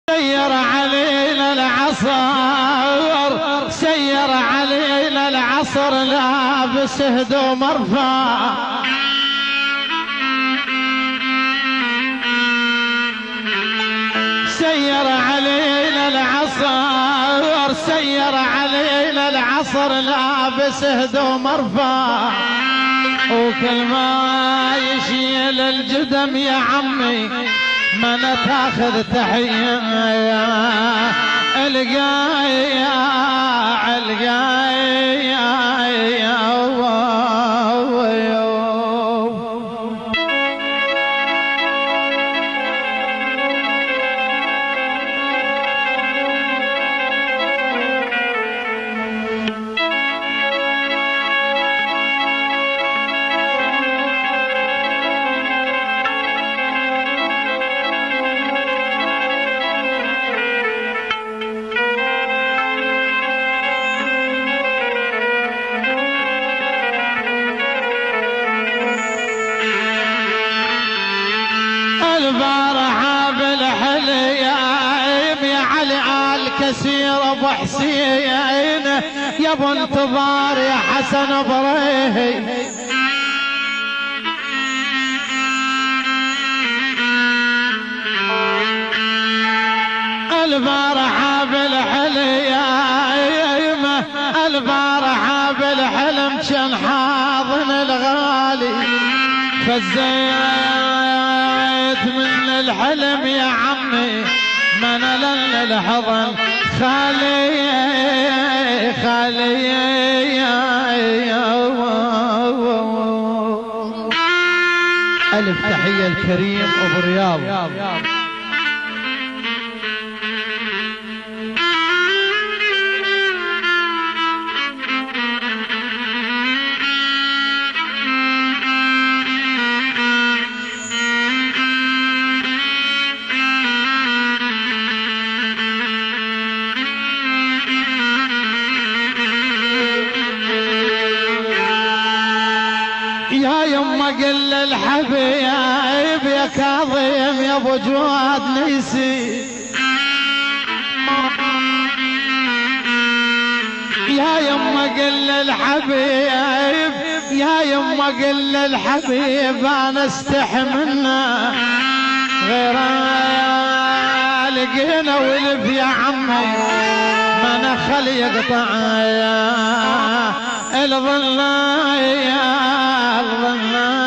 سير علينا العصر، سير علينا العصر لابس هدوم مرفع، سير علينا العصر، سير علينا العصر لابس هدوم مرفع، وكل ما يشيل الجدم يا عمي من تاخذ تحية القاية البارحة بالحليب يا علي آل كثير ابو حسين يا ابو انتظار يا حسن بريه، البارحة بالحليب البارحة بالحلم كان حاضن الغالي فزيت من الحلم يا عمي من لن الحضن خالي خالي ألف تحية الكريم أبو رياض. يا يما قل الحبيب يا كاظم يا ابو جواد نيسي، يا يما قل الحبيب يا يما قل الحبيب انا استحي منه غير لقينا ولف يا عمي ما نخل يقطع الظلايا الظلايا